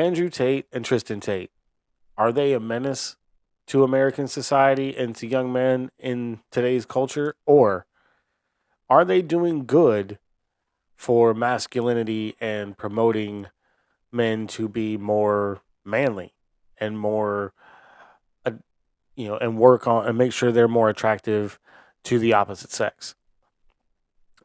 Andrew Tate and Tristan Tate, are they a menace to American society and to young men in today's culture? Or are they doing good for masculinity and promoting men to be more manly and more, uh, and work on and make sure they're more attractive to the opposite sex?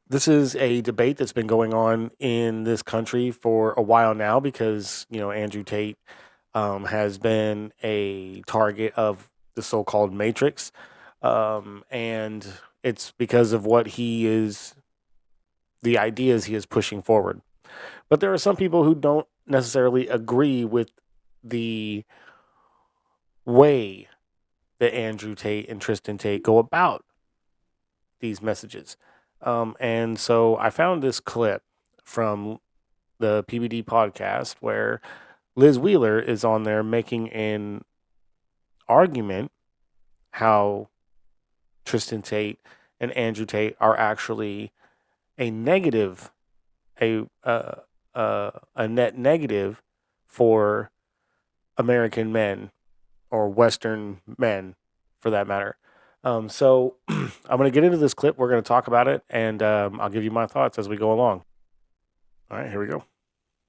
This is a debate that's been going on in this country for a while now because, Andrew Tate has been a target of the so-called Matrix. And it's because of the ideas he is pushing forward. But there are some people who don't necessarily agree with the way that Andrew Tate and Tristan Tate go about these messages. And so I found this clip from the PBD podcast where Liz Wheeler is on there making an argument how Tristan Tate and Andrew Tate are actually a negative, a net negative for American men or Western men, for that matter. So I'm going to get into this clip. We're going to talk about it, and I'll give you my thoughts as we go along. All right, here we go.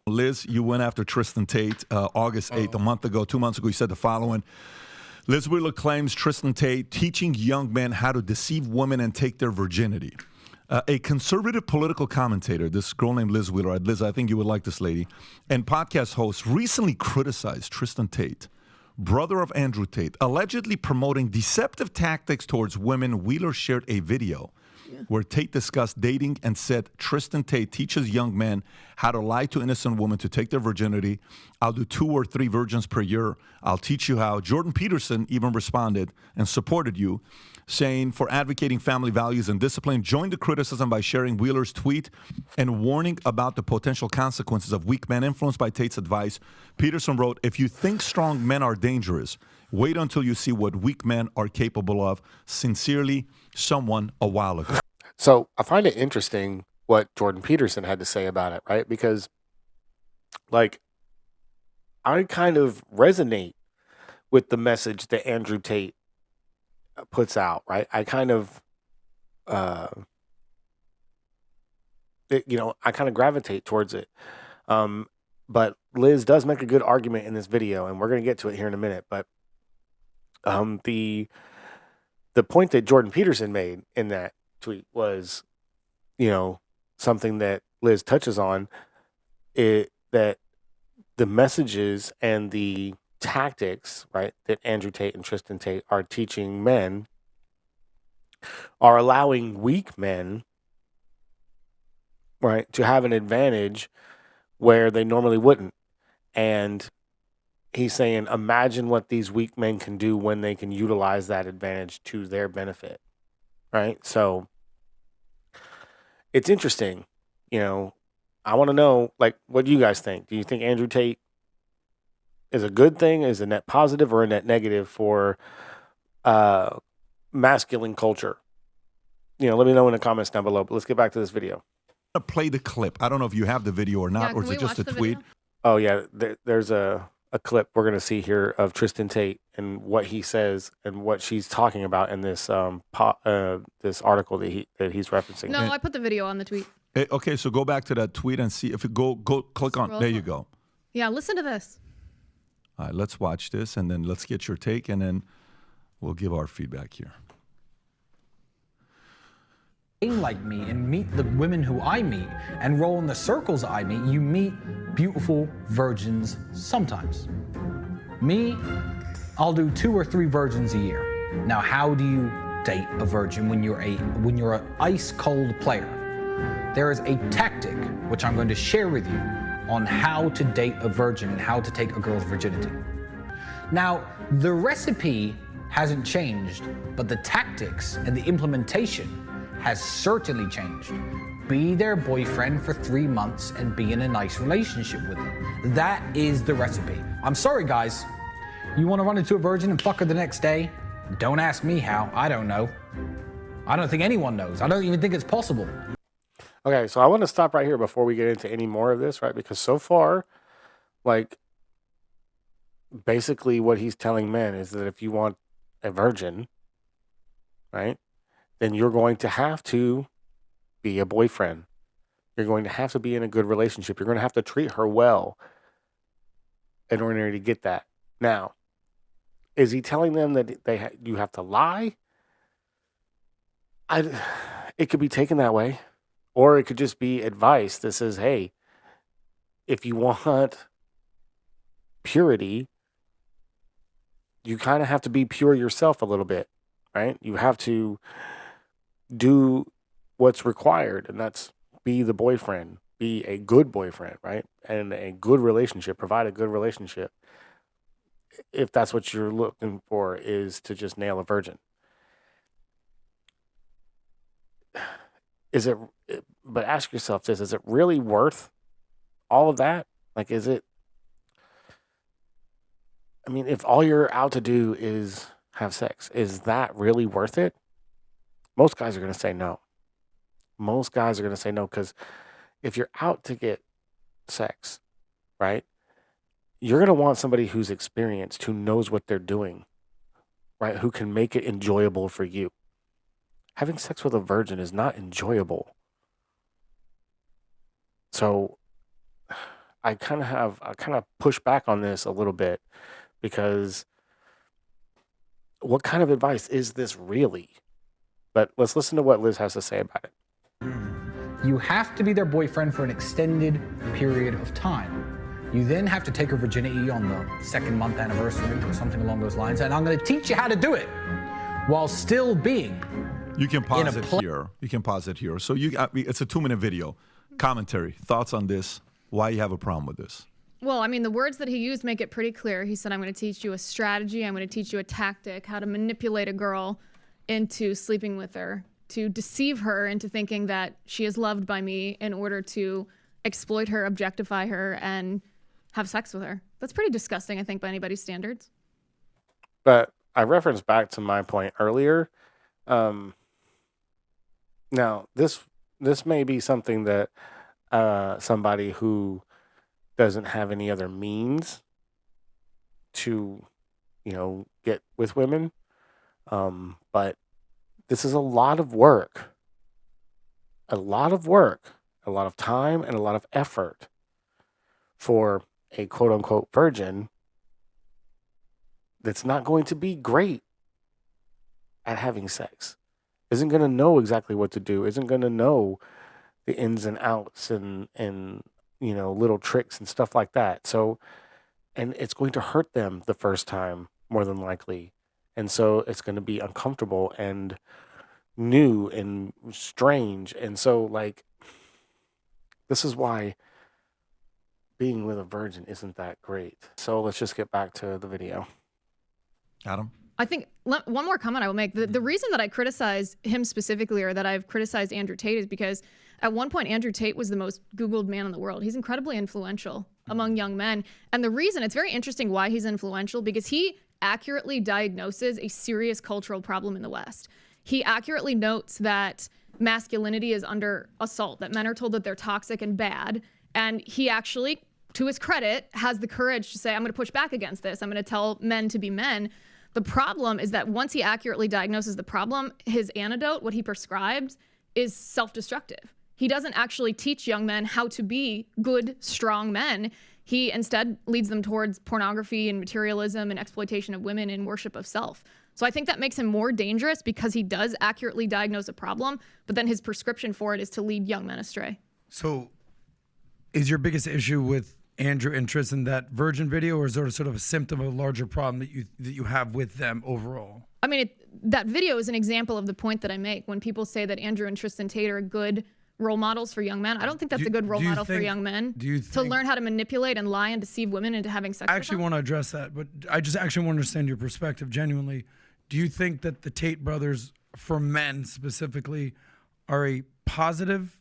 Liz, you went after Tristan Tate August 8th, a month ago, 2 months ago. You said the following. Liz Wheeler claims Tristan Tate teaching young men how to deceive women and take their virginity. A conservative political commentator, this girl named Liz Wheeler, Liz, I think you would like this lady, and podcast host recently criticized Tristan Tate, brother of Andrew Tate, allegedly promoting deceptive tactics towards women. Wheeler shared a video where Tate discussed dating and said Tristan Tate teaches young men how to lie to innocent women to take their virginity. I'll do 2 or 3 virgins per year. I'll teach you how. Jordan Peterson even responded and supported you, saying for advocating family values and discipline, joined the criticism by sharing Wheeler's tweet and warning about the potential consequences of weak men influenced by Tate's advice. Peterson wrote, if you think strong men are dangerous, wait until you see what weak men are capable of. Sincerely, someone a while ago. So I find it interesting what Jordan Peterson had to say about it, right? Because, like, I kind of resonate with the message that Andrew Tate puts out, right? I kind of, I kind of gravitate towards it. But Liz does make a good argument in this video, and we're going to get to it here in a minute. But the point that Jordan Peterson made in that tweet was, something that Liz touches on, that the messages and the tactics, right, that Andrew Tate and Tristan Tate are teaching men are allowing weak men, right, to have an advantage where they normally wouldn't. And he's saying, imagine what these weak men can do when they can utilize that advantage to their benefit, right? So it's interesting. I want to know, like, what do you guys think? Do you think Andrew Tate is a good thing, is a net positive, or a net negative for masculine culture? Let me know in the comments down below. But let's get back to this video. I'm going to play the clip. I don't know if you have the video or not, or is it just a tweet? Video? Oh, yeah. There's a clip we're going to see here of Tristan Tate and what he says and what she's talking about in this this article that he's referencing. No, I put the video on the tweet. Okay, so go back to that tweet and see if you go click on. There you go. Yeah, listen to this. All right, let's watch this, and then let's get your take, and then we'll give our feedback here. Like me and meet the women who I meet and roll in the circles I meet, you meet beautiful virgins sometimes. Me, I'll do 2 or 3 virgins a year. Now, how do you date a virgin when you're an ice cold player? There is a tactic which I'm going to share with you on how to date a virgin and how to take a girl's virginity. Now, the recipe hasn't changed, but the tactics and the implementation has certainly changed. Be their boyfriend for 3 months and be in a nice relationship with them. That is the recipe. I'm sorry, guys. You want to run into a virgin and fuck her the next day? Don't ask me how. I don't know. I don't think anyone knows. I don't even think it's possible. Okay, so I want to stop right here before we get into any more of this, right? Because so far, like, basically what he's telling men is that if you want a virgin, right, then you're going to have to be a boyfriend. You're going to have to be in a good relationship. You're going to have to treat her well in order to get that. Now, is he telling them that you have to lie? It could be taken that way, or it could just be advice that says, "Hey, if you want purity, you kind of have to be pure yourself a little bit, right? You have to do what's required, and that's be the boyfriend, be a good boyfriend, right? And a good relationship, provide a good relationship. If that's what you're looking for, is to just nail a virgin. Is it, but ask yourself this, is it really worth all of that? Like, is it, I mean, if all you're out to do is have sex, is that really worth it? Most guys are going to say no. Most guys are going to say no, because if you're out to get sex, right, you're going to want somebody who's experienced, who knows what they're doing, right, who can make it enjoyable for you. Having sex with a virgin is not enjoyable. So I kind of push back on this a little bit, because what kind of advice is this really? But let's listen to what Liz has to say about it. You have to be their boyfriend for an extended period of time. You then have to take her virginity on the 2nd month anniversary or something along those lines. And I'm going to teach you how to do it while still being. You can pause it here. You can pause it here. So it's a 2-minute video. Commentary, thoughts on this, why you have a problem with this? Well, I mean, the words that he used make it pretty clear. He said, I'm going to teach you a strategy. I'm going to teach you a tactic, how to manipulate a girl into sleeping with her, to deceive her into thinking that she is loved by me in order to exploit her, objectify her, and have sex with her. That's pretty disgusting, I think, by anybody's standards. But I referenced back to my point earlier. Now, this may be something that somebody who doesn't have any other means to, get with women, but this is a lot of work, a lot of time, and a lot of effort for a quote unquote virgin that's not going to be great at having sex, isn't going to know exactly what to do, isn't going to know the ins and outs and little tricks and stuff like that. So, and it's going to hurt them the first time, more than likely. And so it's going to be uncomfortable and new and strange. And so, like, this is why being with a virgin isn't that great. So let's just get back to the video. Adam? I think one more comment I will make. The reason that I criticize him specifically, or that I've criticized Andrew Tate, is because at one point Andrew Tate was the most Googled man in the world. He's incredibly influential among young men. And the reason, it's very interesting why he's influential, because he accurately diagnoses a serious cultural problem in the West. He accurately notes that masculinity is under assault, that men are told that they're toxic and bad. And he actually, to his credit, has the courage to say, I'm going to push back against this. I'm going to tell men to be men. The problem is that once he accurately diagnoses the problem, his antidote, what he prescribes, is self-destructive. He doesn't actually teach young men how to be good, strong men. He instead leads them towards pornography and materialism and exploitation of women and worship of self. So I think that makes him more dangerous, because he does accurately diagnose a problem, but then his prescription for it is to lead young men astray. So is your biggest issue with Andrew and Tristan that virgin video, or is there sort of a symptom of a larger problem that you have with them overall? I mean, that video is an example of the point that I make. When people say that Andrew and Tristan Tate are good role models for young men, I don't think that's a good role model for young men. To learn how to manipulate and lie and deceive women into having sex with them? I actually want to address that, but I just actually want to understand your perspective genuinely. Do you think that the Tate brothers, for men specifically, are a positive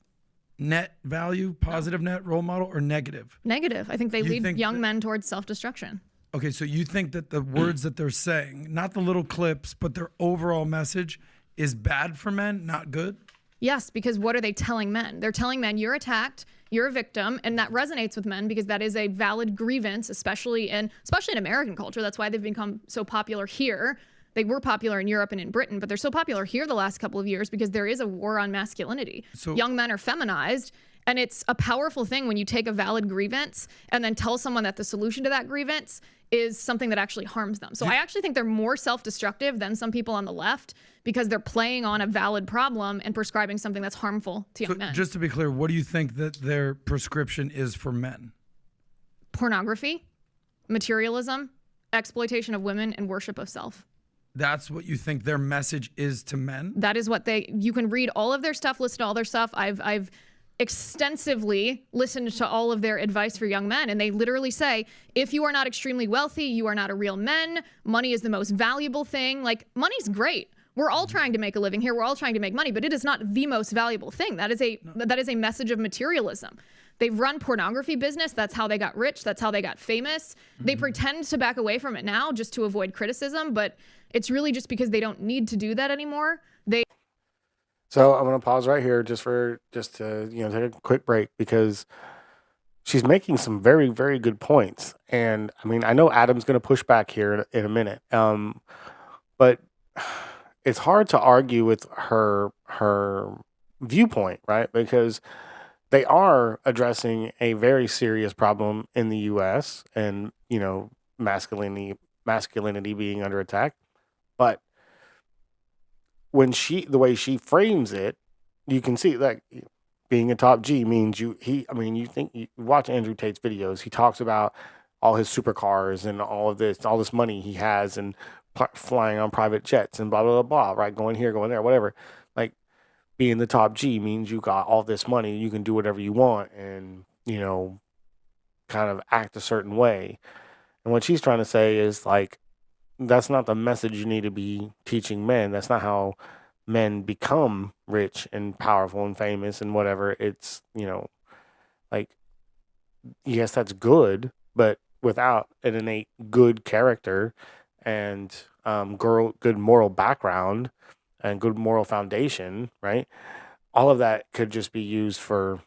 net value, positive net role model, or negative? Negative. I think they lead young men towards self-destruction. Okay, so you think that the words that they're saying, not the little clips, but their overall message is bad for men, not good? Yes, because what are they telling men? They're telling men, you're attacked, you're a victim, and that resonates with men because that is a valid grievance, especially in American culture. That's why they've become so popular here. They were popular in Europe and in Britain, but they're so popular here the last couple of years because there is a war on masculinity. So young men are feminized, and it's a powerful thing when you take a valid grievance and then tell someone that the solution to that grievance is something that actually harms them. So I actually think they're more self-destructive than some people on the left because they're playing on a valid problem and prescribing something that's harmful to young men. Just to be clear, what do you think that their prescription is for men? Pornography, materialism, exploitation of women, and worship of self. That's what you think their message is to men? That is what you can read all of their stuff, listen to all their stuff. I've extensively listened to all of their advice for young men, and they literally say, if you are not extremely wealthy, you are not a real man. Money is the most valuable thing. Like, money's great. We're all trying to make a living here. We're all trying to make money, but it is not the most valuable thing. That is a message of materialism. They've run pornography business. That's how they got rich. That's how they got famous. They pretend to back away from it now just to avoid criticism, but it's really just because they don't need to do that anymore. So I'm going to pause right here just to take a quick break because she's making some very, very good points. And I mean, I know Adam's going to push back here in a minute. But it's hard to argue with her viewpoint, right? Because they are addressing a very serious problem in the US and, masculinity being under attack. But the way she frames it, you can see like being a top G means you watch Andrew Tate's videos. He talks about all his supercars and all this money he has and flying on private jets and blah, blah, blah, blah, right? Going here, going there, whatever. Like being the top G means you got all this money. You can do whatever you want and, kind of act a certain way. And what she's trying to say is like, that's not the message you need to be teaching men. That's not how men become rich and powerful and famous and whatever. It's, like, yes, that's good, but without an innate good character and good moral background and good moral foundation, right? All of that could just be used for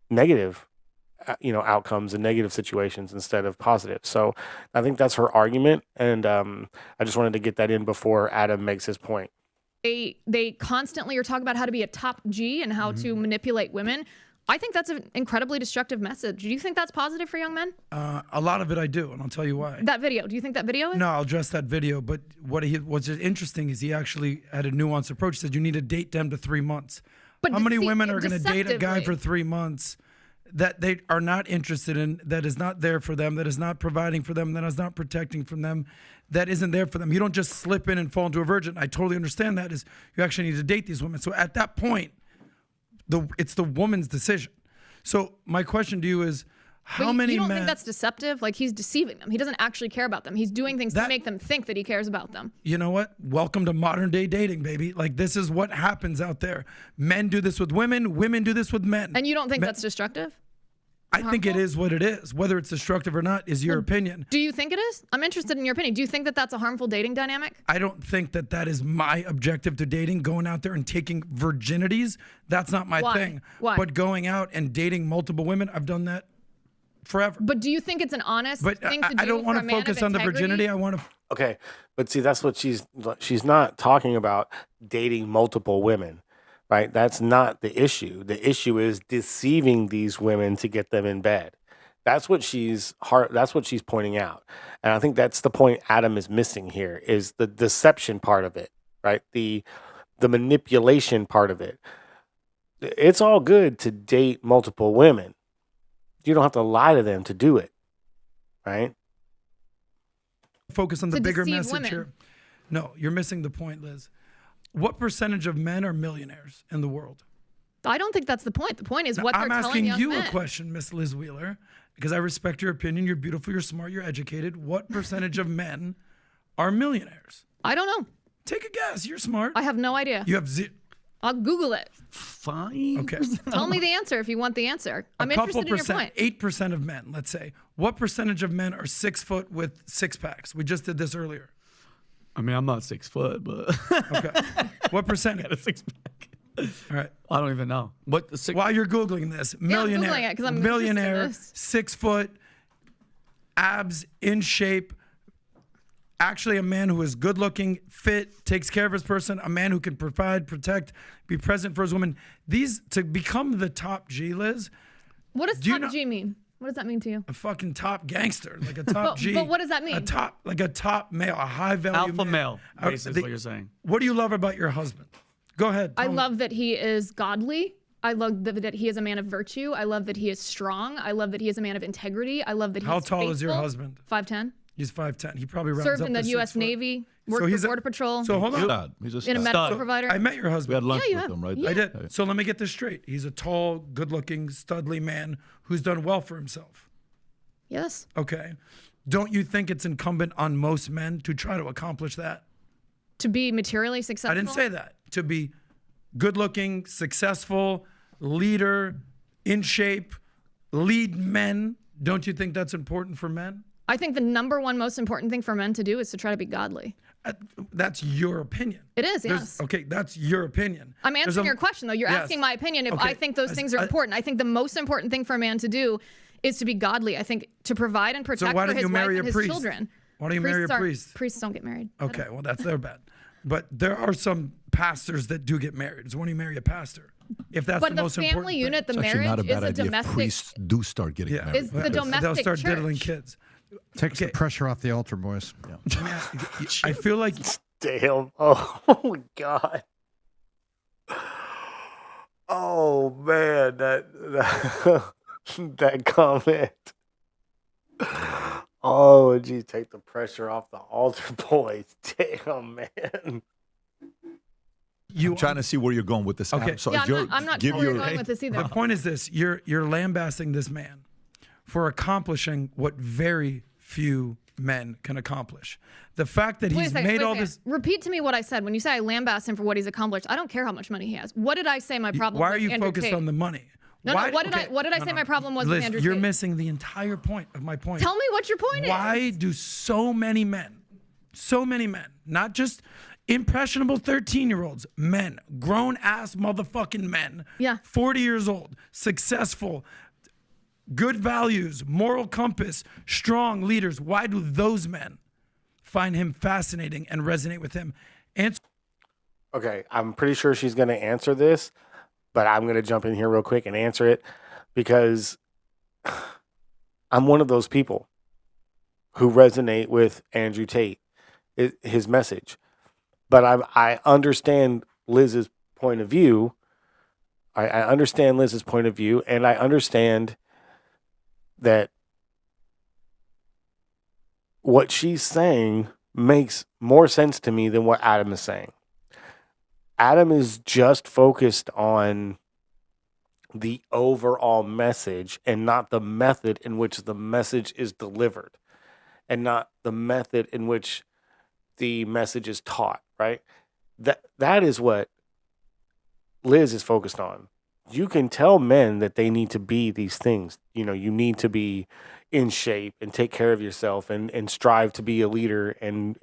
negative outcomes and negative situations instead of positive. So I think that's her argument. And I just wanted to get that in before Adam makes his point. They constantly are talking about how to be a top G and how to manipulate women. I think that's an incredibly destructive message. Do you think that's positive for young men? A lot of it I do, and I'll tell you why. That video, do you think that video is? No, I'll address that video, but what's interesting is he actually had a nuanced approach. He said you need to date them to 3 months. But how many women are going to date a guy for 3 months that they are not interested in, that is not there for them, that is not providing for them, that is not protecting from them, that isn't there for them? You don't just slip in and fall into a virgin. I totally understand that. Is you actually need to date these women. So at that point, it's the woman's decision. So my question to you is, how many men... You don't think that's deceptive? Like, he's deceiving them. He doesn't actually care about them. He's doing things to make them think that he cares about them. You know what? Welcome to modern day dating, baby. Like, this is what happens out there. Men do this with women. Women do this with men. And you don't think that's destructive? I think it is what it is. Whether it's destructive or not is your opinion. Do you think it is? I'm interested in your opinion. Do you think that that's a harmful dating dynamic? I don't think that is my objective to dating, going out there and taking virginities. That's not my thing. Why? But going out and dating multiple women, I've done that forever. But do you think it's an honest thing to do? I don't want to focus on the virginity. I want to... Okay, but see, that's what she's not talking about, dating multiple women. Right? That's not the issue. The issue is deceiving these women to get them in bed. That's what she's pointing out. And I think that's the point Adam is missing here, is the deception part of it, right? The manipulation part of it. It's all good to date multiple women. You don't have to lie to them to do it. Right? Focus on the bigger message women. here. No, you're missing the point, Liz. What percentage of men are millionaires in the world? I don't think that's the point. The point is what they're telling young men. I'm asking you a question, Miss Liz Wheeler, because I respect your opinion. You're beautiful, you're smart, you're educated. What percentage of men are millionaires? I don't know. Take a guess. You're smart. I have no idea. You have I'll Google it. Fine. Okay. Tell me the answer if you want the answer. I'm interested in your point. 8% of men, let's say. What percentage of men are 6 foot with six packs? We just did this earlier. I mean, I'm not 6 foot, but okay. What percentage? got a six pack. All right. I don't even know. What? While you're Googling this, millionaire, Googling it 'cause I'm interested in millionaire, this. 6 foot, abs in shape. Actually, a man who is good looking, fit, takes care of his person, a man who can provide, protect, be present for his woman. These, to become the top G, Liz, What does Do you top know- G mean? What does that mean to you? a fucking top gangster, like a top G. but what does that mean? A top male, a high value Alpha male, basically, is what you're saying. What do you love about your husband? Go ahead. I tell me. love that he is godly. I love that he is a man of virtue. I love that he is strong. I love that he is a man of integrity. I love that How he's tall is your faithful. husband? 5'10". He's 5'10". He probably rounds Served up in the to U.S. 6 foot. Navy. Worked he's for a- Border Patrol. So hold on. Stud. He's a in a stud. medical Stud. provider. I met your We husband. had lunch you with have. him, right? Yeah. I did. So let me get this straight. He's a tall, good-looking, studly man who's done well for himself. Yes. Okay. Don't you think it's incumbent on most men to try to accomplish that? To be materially successful. I didn't say that. To be good-looking, successful, leader, in shape, lead men. Don't you think that's important for men? I think the number one most important thing for men to do is to try to be godly. That's your opinion. It is, There's- yes. Okay, that's your opinion. I'm There's answering a- your question, though. You're Yes. asking my opinion if Okay. I think those things are important. I think the most important thing for a man to do is to be godly. I think to provide and protect why for don't his you marry wife a and his priest? children. Why don't you marry a Priests aren't- priest? Priests don't get married. Okay, well, that's their bad. But there are some pastors that do get married. So when you marry a pastor, if that's But the the most family important unit, the It's actually not a marriage is bad a idea if domestic. priests do start getting thing. married. Is the They'll domestic start church. diddling kids. Takes the pressure off the altar, boys. I feel like Damn. Oh my God. Oh man, that comment. Oh geez, take the pressure off the altar boys. Damn man. you I'm trying to see where you're going with this. Okay. So Yeah, if you're- I'm not give sure where you're your- going with this either. The point is this: you're lambasting this man for accomplishing what very few men can accomplish. The fact that Wait a he's second, made wait a all second. this. Repeat to me what I said. When you say I lambast him for what he's accomplished, I don't care how much money he has. What did I say my problem Why was are you Andrew focused Tate? on the money? No, Why- no. What did okay, I say my problem was Liz, with Andrew you're Tate? missing the entire point of my point. Tell me what your point Why do so many men, not just impressionable 13-year-olds, men, grown ass motherfucking men, Yeah. 40 years old, successful, good values, moral compass, strong leaders, why do those men find him fascinating and resonate with him? Answer. Okay, I'm pretty sure she's going to answer this, but I'm going to jump in here real quick and answer it because I'm one of those people who resonate with Andrew Tate, his message. But I understand Liz's point of view. I understand Liz's point of view, and I understand that what she's saying makes more sense to me than what Adam is saying. Adam is just focused on the overall message and not the method in which the message is delivered and not the method in which the message is taught, right? That is what Liz is focused on. You can tell men that they need to be these things. You know, you need to be in shape and take care of yourself and strive to be a leader and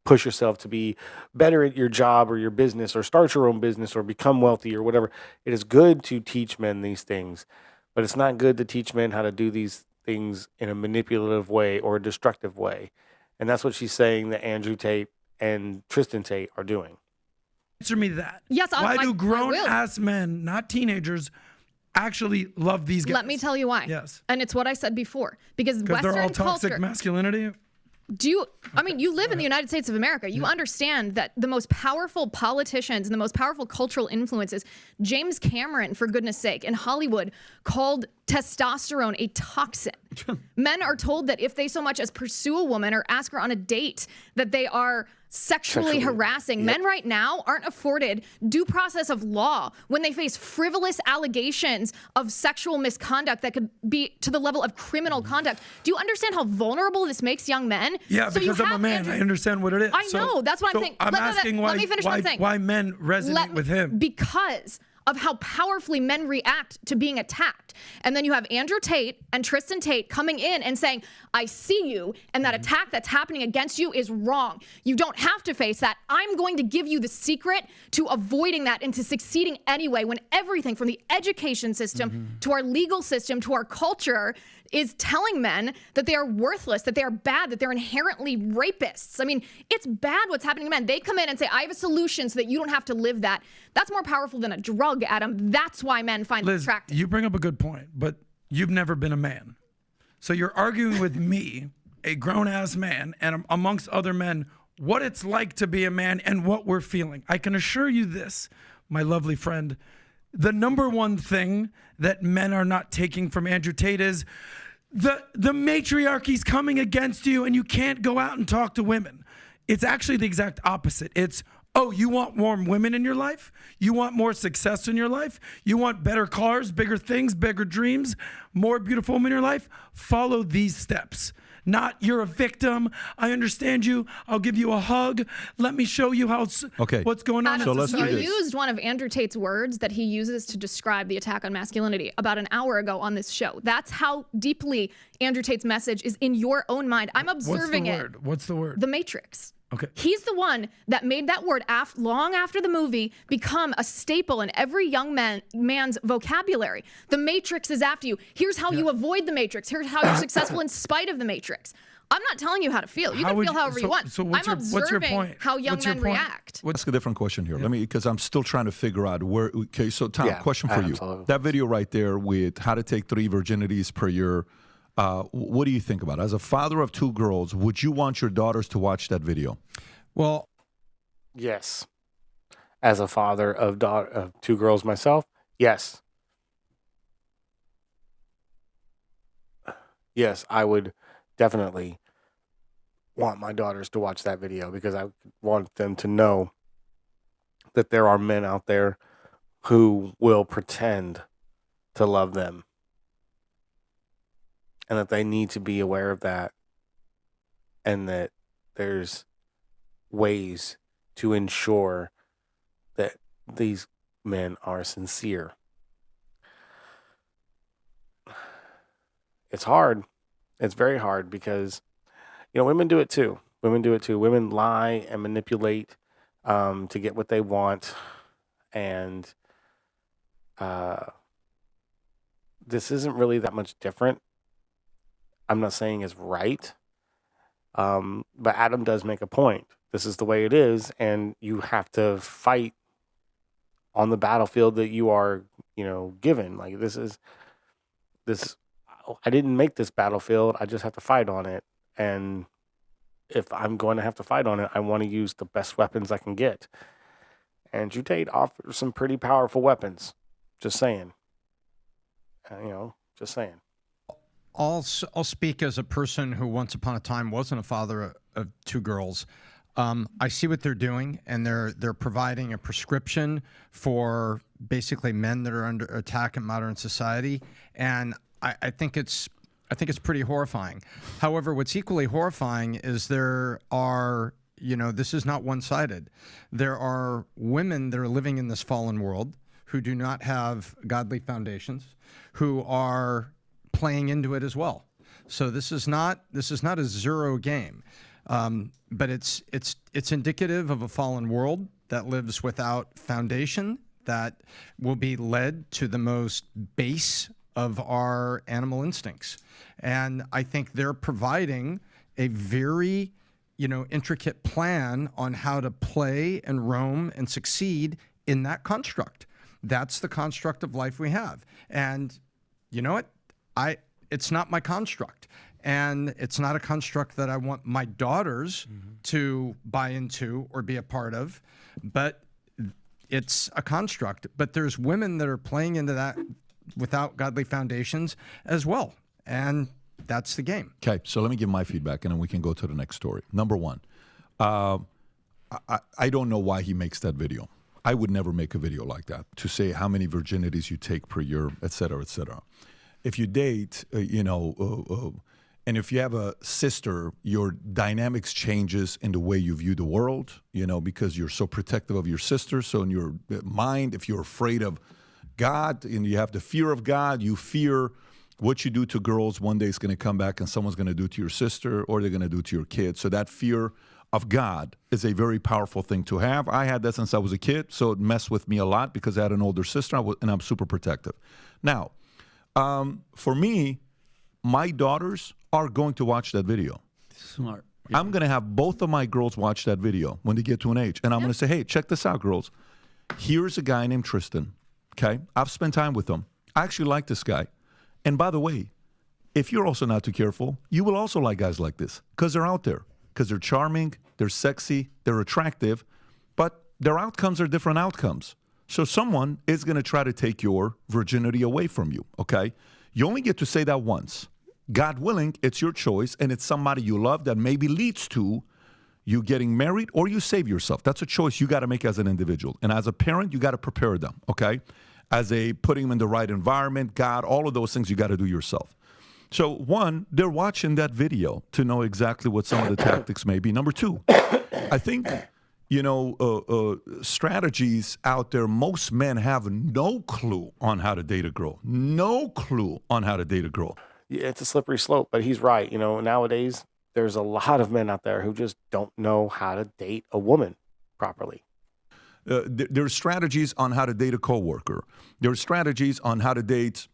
push yourself to be better at your job or your business or start your own business or become wealthy or whatever. It is good to teach men these things, but it's not good to teach men how to do these things in a manipulative way or a destructive way. And that's what she's saying that Andrew Tate and Tristan Tate are doing. Answer me that. Yes, Why do I grown will. ass men, not teenagers, actually love these guys? Let me tell you why. Yes. And it's what I said before. Because Because Western they're all toxic culture. masculinity. I mean, you live in the United States of America. You understand that the most powerful politicians and the most powerful cultural influences, James Cameron, for goodness sake, in Hollywood, called testosterone a toxin. Men are told that if they so much as pursue a woman or ask her on a date, that they are sexually harassing. Men right now aren't afforded due process of law when they face frivolous allegations of sexual misconduct that could be to the level of criminal conduct. Do you understand how vulnerable this makes young men? Yeah, So you because I'm a have man. Andrew- I understand what it is. I know. That's what I'm saying. I'm Let asking why, me finish what I'm saying. why men resonate with him. Because of how powerfully men react to being attacked. And then you have Andrew Tate and Tristan Tate coming in and saying, I see you, and that attack that's happening against you is wrong. You don't have to face that. I'm going to give you the secret to avoiding that and to succeeding anyway, when everything from the education system to our legal system to our culture is telling men that they are worthless, that they are bad, that they're inherently rapists. I mean, it's bad what's happening to men. They come in and say, I have a solution so that you don't have to live that. That's more powerful than a drug, Adam. That's why men find it attractive. You bring up a good point, but you've never been a man. So you're arguing with me, a grown-ass man, and amongst other men, what it's like to be a man and what we're feeling. I can assure you this, my lovely friend. The number one thing that men are not taking from Andrew Tate is the matriarchy's coming against you and you can't go out and talk to women. It's actually the exact opposite. It's, oh, you want more women in your life? You want more success in your life? You want better cars, bigger things, bigger dreams, more beautiful women in your life? Follow these steps. Not, you're a victim. I understand you. I'll give you a hug. Let me show you what's going on. So let's do You this. used one of Andrew Tate's words that he uses to describe the attack on masculinity about an hour ago on this show. That's how deeply Andrew Tate's message is in your own mind. I'm observing it. What's the word? The Matrix. Okay. He's the one that made that word long after the movie become a staple in every young man's vocabulary. The Matrix is after you. Here's how you avoid the Matrix. Here's how you're successful in spite of the Matrix. I'm not telling you how to feel. You can feel however you want. So I'm what's your observing point? how young men react. Let's ask a different question here. Let me, because I'm still trying to figure out where. Okay, so Tom, question for you. absolutely. That video right there with how to take 3 virginities per year. What do you think about it? As a father of 2 girls, would you want your daughters to watch that video? Well, Yes. As a father of 2 girls myself, yes. Yes, I would definitely want my daughters to watch that video because I want them to know that there are men out there who will pretend to love them and that they need to be aware of that and that there's ways to ensure that these men are sincere. It's hard. It's very hard because, women do it too. Women lie and manipulate to get what they want. And this isn't really that much different. I'm not saying it's right. But Adam does make a point. This is the way it is, and you have to fight on the battlefield that you are, given. Like this. I didn't make this battlefield. I just have to fight on it. And if I'm going to have to fight on it, I want to use the best weapons I can get. Andrew Tate offers some pretty powerful weapons. Just saying. Just saying. I'll speak as a person who once upon a time wasn't a father of 2 girls. I see what they're doing, and they're providing a prescription for basically men that are under attack in modern society, and I think it's pretty horrifying. However, what's equally horrifying is there are, this is not one-sided. There are women that are living in this fallen world who do not have godly foundations, who are playing into it as well. So this is not a zero game, but it's indicative of a fallen world that lives without foundation, that will be led to the most base of our animal instincts. And I think they're providing a very, intricate plan on how to play and roam and succeed in that construct. That's the construct of life we have. And you know what? It's not my construct. And it's not a construct that I want my daughters to buy into or be a part of, but it's a construct. But there's women that are playing into that without godly foundations as well. And that's the game. Okay, so let me give my feedback, and then we can go to the next story. Number one, I don't know why he makes that video. I would never make a video like that to say how many virginities you take per year, et cetera, et cetera. If you date, And if you have a sister, your dynamics changes in the way you view the world, because you're so protective of your sister. So in your mind, if you're afraid of God and you have the fear of God, you fear what you do to girls one day is going to come back and someone's going to do to your sister or they're going to do to your kid. So that fear of God is a very powerful thing to have. I had that since I was a kid, so it messed with me a lot because I had an older sister and I'm super protective. Now, for me, my daughters are going to watch that video. Smart. I'm going to have both of my girls watch that video when they get to an age. And I'm going to say, hey, check this out, girls. Here's a guy named Tristan, okay? I've spent time with him. I actually like this guy. And by the way, if you're also not too careful, you will also like guys like this because they're out there, because they're charming, they're sexy, they're attractive, but their outcomes are different outcomes. So someone is going to try to take your virginity away from you, okay? You only get to say that once. God willing, it's your choice, and it's somebody you love that maybe leads to you getting married or you save yourself. That's a choice you got to make as an individual. And as a parent, you got to prepare them, okay? As a putting them in the right environment, God, all of those things you got to do yourself. So one, they're watching that video to know exactly what some of the tactics may be. Number two, I think, strategies out there, most men have no clue on how to date a girl. No clue on how to date a girl. Yeah, it's a slippery slope, but he's right. Nowadays, there's a lot of men out there who just don't know how to date a woman properly. There's strategies on how to date a coworker. There's strategies on how to date,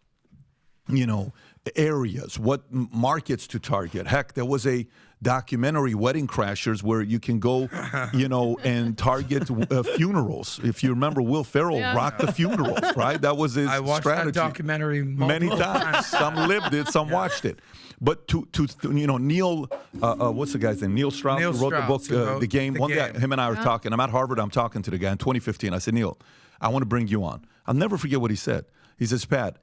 areas, what markets to target. Heck, there was a documentary, Wedding Crashers, where you can go, and target funerals. If you remember, Will Ferrell rocked the funerals, right? That was his strategy. I watched that documentary many times. Some lived it, some watched it. But to Neil, what's the guy's name? Neil Strauss, who wrote the book, The Game. One day, him and I were talking. I'm at Harvard. I'm talking to the guy in 2015. I said, Neil, I want to bring you on. I'll never forget what he said. He says, Pat,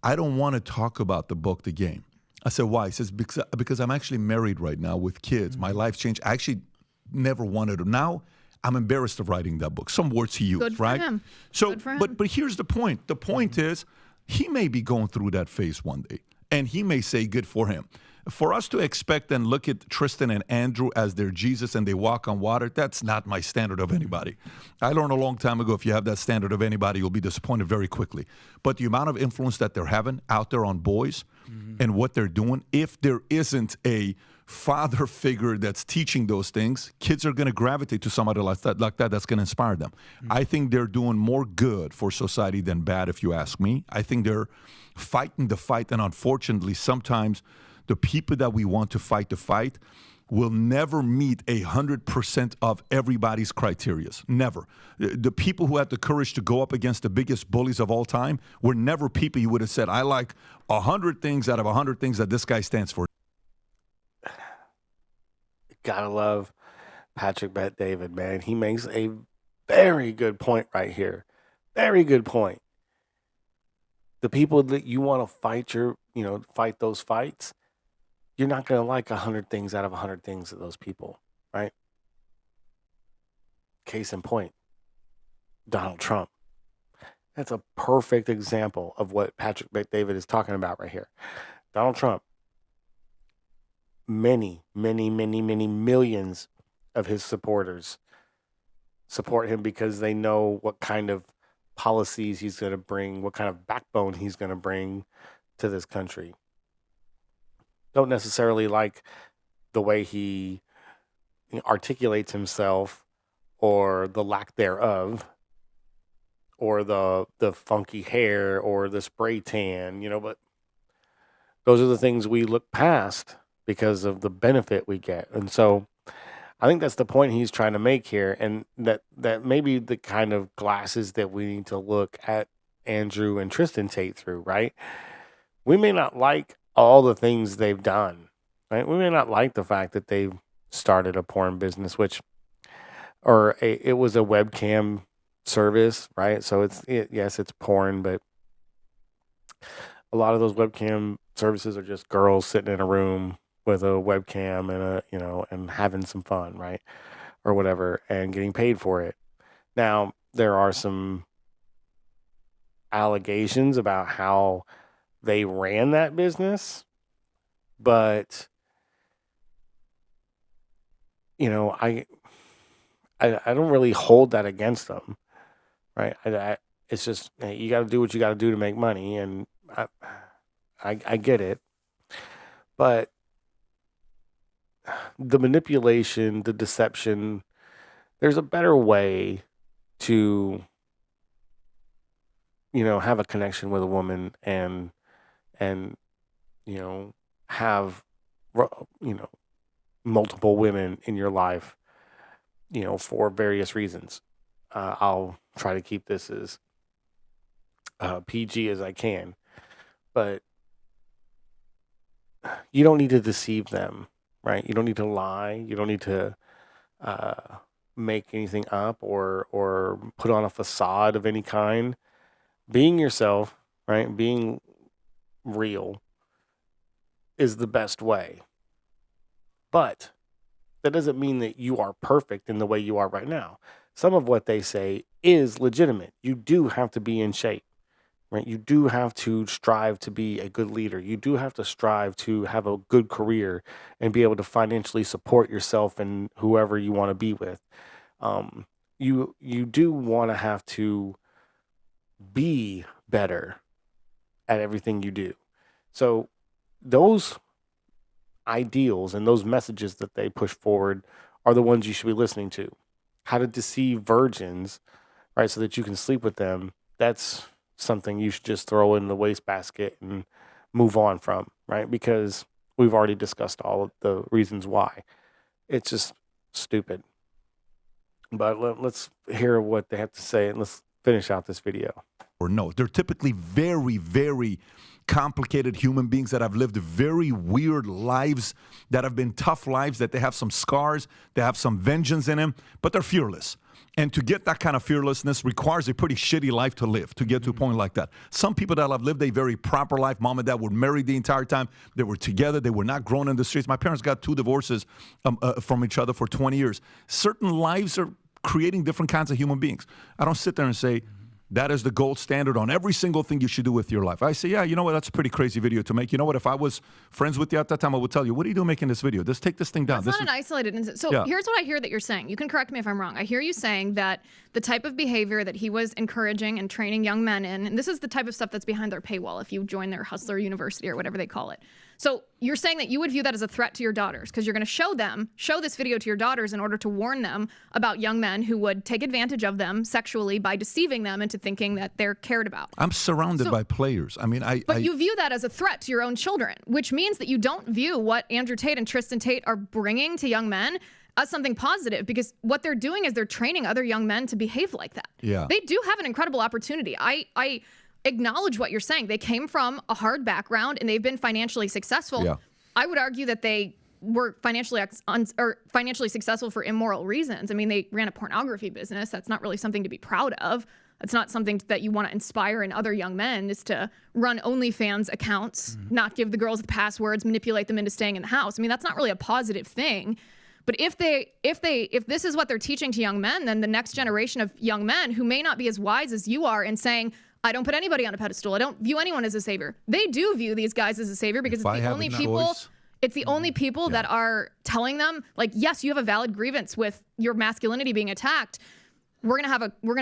I don't want to talk about the book, The Game. I said, why? He says, because I'm actually married right now with kids. My life's changed. I actually never wanted to. Now I'm embarrassed of writing that book. Some words he used, Good for right? him. So, Good for him. but here's the point. The point is, he may be going through that phase one day, and he may say, good for him. For us to expect and look at Tristan and Andrew as their Jesus and they walk on water, that's not my standard of anybody. I learned a long time ago, if you have that standard of anybody, you'll be disappointed very quickly. But the amount of influence that they're having out there on boys and what they're doing, if there isn't a father figure that's teaching those things, kids are going to gravitate to somebody like that that's going to inspire them. I think they're doing more good for society than bad, if you ask me. I think they're fighting the fight, and unfortunately, sometimes the people that we want to fight the fight will never meet 100% of everybody's criterias. Never. The people who had the courage to go up against the biggest bullies of all time were never people you would have said, I like 100 things out of 100 things that this guy stands for. Gotta love Patrick Bet David, man. He makes a very good point right here. Very good point. The people that you want to fight fight those fights, you're not going to like 100 things out of 100 things of those people, right? Case in point, Donald Trump. That's a perfect example of what Patrick Bet-David is talking about right here. Donald Trump, many millions of his supporters support him because they know what kind of policies he's going to bring, what kind of backbone he's going to bring to this country. Don't necessarily like the way he articulates himself or the lack thereof or the funky hair or the spray tan, but those are the things we look past because of the benefit we get. And so I think that's the point he's trying to make here, and that maybe the kind of glasses that we need to look at Andrew and Tristan Tate through, right? We may not like all the things they've done, right? We may not like the fact that they've started a porn business, it was a webcam service, right? So yes, it's porn, but a lot of those webcam services are just girls sitting in a room with a webcam and and having some fun, right? Or whatever, and getting paid for it. Now, there are some allegations about how they ran that business, but I don't really hold that against them, right? It's just, hey, you got to do what you got to do to make money, and I get it, but the manipulation, the deception, there's a better way to have a connection with a woman and have multiple women in your life, for various reasons. I'll try to keep this as PG as I can, but you don't need to deceive them, right? You don't need to lie. You don't need to make anything up or put on a facade of any kind. Being yourself, right? Being real is the best way. But that doesn't mean that you are perfect in the way you are right now. Some of what they say is legitimate. You do have to be in shape, right? You do have to strive to be a good leader. You do have to strive to have a good career and be able to financially support yourself and whoever you want to be with. You do want to have to be better at everything you do. So those ideals and those messages that they push forward are the ones you should be listening to. How to deceive virgins, right, so that you can sleep with them, that's something you should just throw in the wastebasket and move on from, right? Because we've already discussed all of the reasons why. It's just stupid. But let's hear what they have to say, and let's finish out this video. Or no, they're typically very, very complicated human beings that have lived very weird lives, that have been tough lives, that they have some scars, they have some vengeance in them, but they're fearless. And to get that kind of fearlessness requires a pretty shitty life to live, to get to a point like that. Some people that have lived a very proper life, mom and dad were married the entire time, they were together, they were not grown in the streets. My parents got 2 divorces from each other for 20 years. Certain lives are creating different kinds of human beings. I don't sit there and say, that is the gold standard on every single thing you should do with your life. I say, yeah, you know what? That's a pretty crazy video to make. You know what? If I was friends with you at that time, I would tell you, what are you doing making this video? Just take this thing down. It's not an isolated incident. So here's what I hear that you're saying. You can correct me if I'm wrong. I hear you saying that the type of behavior that he was encouraging and training young men in, and this is the type of stuff that's behind their paywall if you join their Hustler University or whatever they call it. So you're saying that you would view that as a threat to your daughters because you're going to show this video to your daughters in order to warn them about young men who would take advantage of them sexually by deceiving them into thinking that they're cared about. I'm surrounded by players. I mean, But you view that as a threat to your own children, which means that you don't view what Andrew Tate and Tristan Tate are bringing to young men as something positive, because what they're doing is they're training other young men to behave like that. Yeah. They do have an incredible opportunity. I acknowledge what you're saying. They came from a hard background and they've been financially successful. Yeah. I would argue that they were financially successful for immoral reasons. I mean, they ran a pornography business. That's not really something to be proud of. It's not something that you want to inspire in other young men, is to run OnlyFans accounts, not give the girls the passwords, manipulate them into staying in the house. I mean, that's not really a positive thing. But if this is what they're teaching to young men, then the next generation of young men who may not be as wise as you are in saying, I don't put anybody on a pedestal, I don't view anyone as a savior. They do view these guys as a savior because it's the only people. It's the only people that are telling them, like, yes, you have a valid grievance with your masculinity being attacked. We're gonna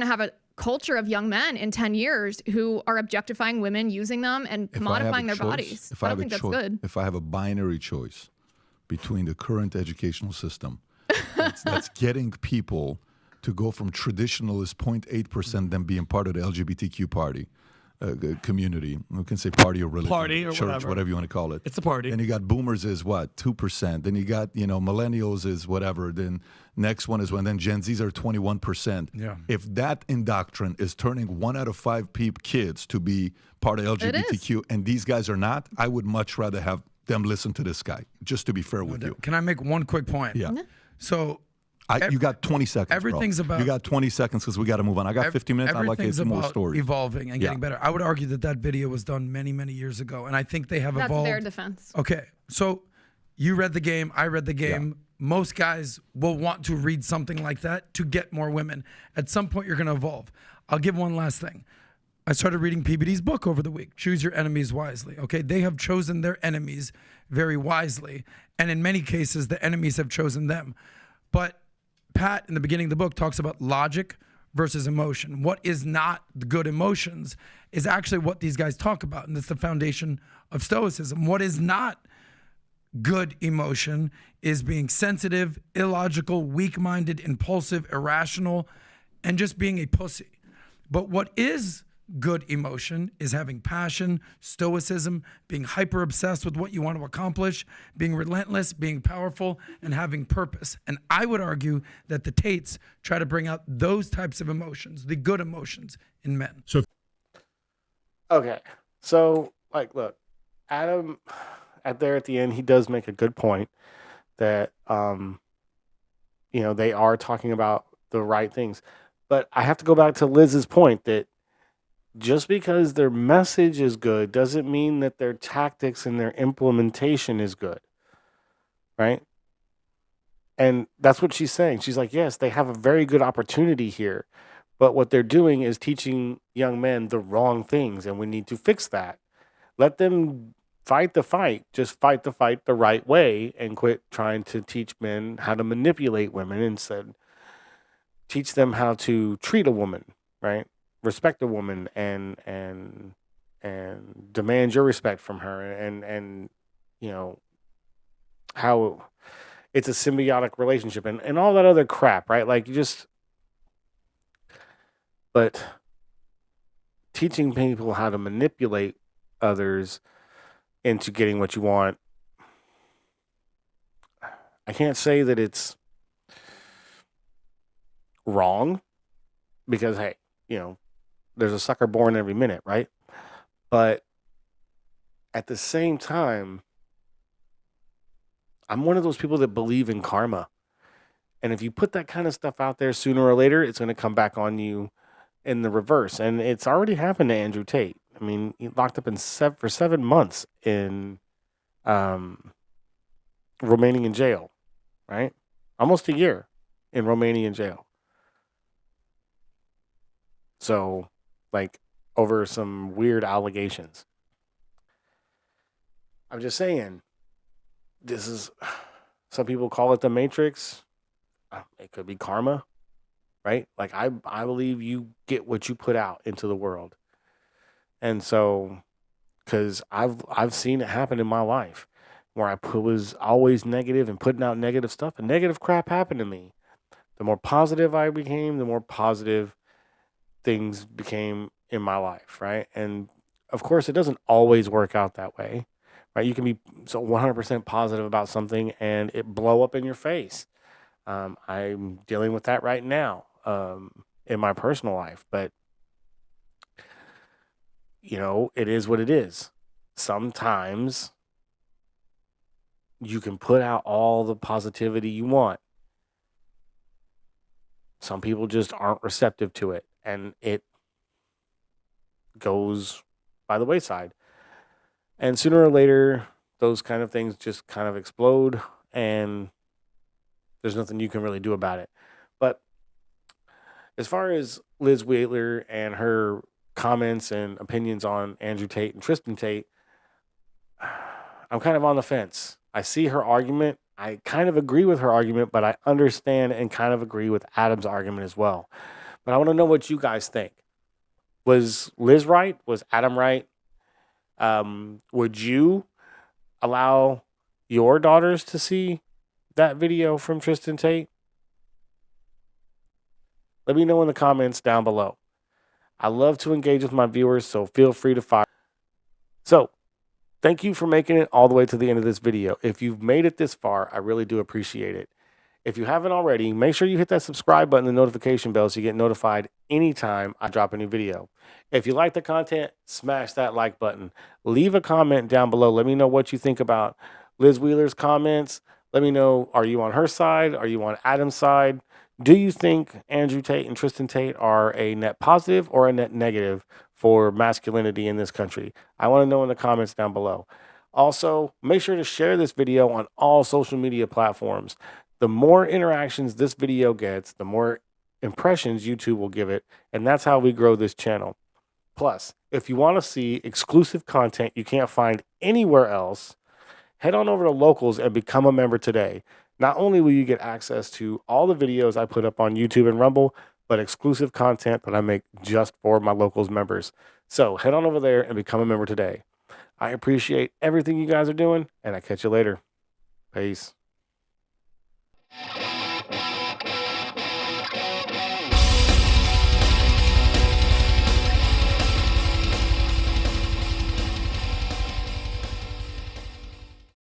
have a culture of young men in 10 years who are objectifying women, using them and commodifying their bodies. I don't think that's good. If I have a binary choice between the current educational system that's getting people to go from traditionalist 0.8% then being part of the LGBTQ party community. We can say party or religion, party or church, whatever you want to call it. It's a party. Then you got boomers is what, 2%. Then you got, millennials is whatever. Then next one is when then Gen Zs are 21%. Yeah. If that indoctrination is turning 1 out of 5 kids to be part of LGBTQ and these guys are not, I would much rather have them listen to this guy, just to be fair with you. Can I make one quick point? Yeah. So you got 20 seconds, everything's bro. about. You got 20 seconds because we got to move on. I got 15 minutes. I'd like to get more stories. Evolving and getting better. I would argue that video was done many, many years ago, and I think they have evolved. That's their defense. Okay, so you read the game. I read the game. Yeah. Most guys will want to read something like that to get more women. At some point, you're going to evolve. I'll give one last thing. I started reading PBD's book over the week, Choose Your Enemies Wisely. Okay, they have chosen their enemies very wisely, and in many cases, the enemies have chosen them. But Pat, in the beginning of the book, talks about logic versus emotion. What is not the good emotions is actually what these guys talk about. And that's the foundation of stoicism. What is not good emotion is being sensitive, illogical, weak-minded, impulsive, irrational, and just being a pussy. But what is good emotion is having passion, stoicism, being hyper obsessed with what you want to accomplish, being relentless, being powerful, and having purpose. And I would argue that the Tates try to bring out those types of emotions, the good emotions in men. Okay. So, like, look, Adam, at the end, he does make a good point that, they are talking about the right things. But I have to go back to Liz's point that just because their message is good doesn't mean that their tactics and their implementation is good, right? And that's what she's saying. She's like, yes, they have a very good opportunity here, but what they're doing is teaching young men the wrong things, and we need to fix that. Let them fight the fight. Just fight the fight the right way and quit trying to teach men how to manipulate women. Instead, teach them how to treat a woman, right? Respect a woman and demand your respect from her, and how it's a symbiotic relationship and all that other crap, right? Like, but teaching people how to manipulate others into getting what you want, I can't say that it's wrong, because hey, there's a sucker born every minute, right? But at the same time, I'm one of those people that believe in karma. And if you put that kind of stuff out there, sooner or later, it's going to come back on you in the reverse. And it's already happened to Andrew Tate. I mean, he locked up for 7 months in Romanian jail, right? Almost a year in Romanian jail. So, like, over some weird allegations. I'm just saying, some people call it the Matrix. It could be karma, right? Like, I believe you get what you put out into the world. And so, because I've seen it happen in my life where I was always negative and putting out negative stuff, and negative crap happened to me. The more positive I became, the more positive things became in my life, right? And of course, it doesn't always work out that way, right? You can be so 100% positive about something and it blow up in your face. I'm dealing with that right now in my personal life, but it is what it is. Sometimes you can put out all the positivity you want. Some people just aren't receptive to it, and it goes by the wayside. And sooner or later, those kind of things just kind of explode, and there's nothing you can really do about it. But as far as Liz Wheeler and her comments and opinions on Andrew Tate and Tristan Tate, I'm kind of on the fence. I see her argument. I kind of agree with her argument, but I understand and kind of agree with Adam's argument as well. But I want to know what you guys think. Was Liz right? Was Adam right? Would you allow your daughters to see that video from Tristan Tate? Let me know in the comments down below. I love to engage with my viewers, so feel free to fire. So, thank you for making it all the way to the end of this video. If you've made it this far, I really do appreciate it. If you haven't already, make sure you hit that subscribe button and the notification bell so you get notified anytime I drop a new video. If you like the content, smash that like button. Leave a comment down below. Let me know what you think about Liz Wheeler's comments. Let me know, are you on her side? Are you on Adam's side? Do you think Andrew Tate and Tristan Tate are a net positive or a net negative for masculinity in this country? I want to know in the comments down below. Also, make sure to share this video on all social media platforms. The more interactions this video gets, the more impressions YouTube will give it, and that's how we grow this channel. Plus, if you want to see exclusive content you can't find anywhere else, head on over to Locals and become a member today. Not only will you get access to all the videos I put up on YouTube and Rumble, but exclusive content that I make just for my Locals members. So head on over there and become a member today. I appreciate everything you guys are doing, and I'll catch you later. Peace.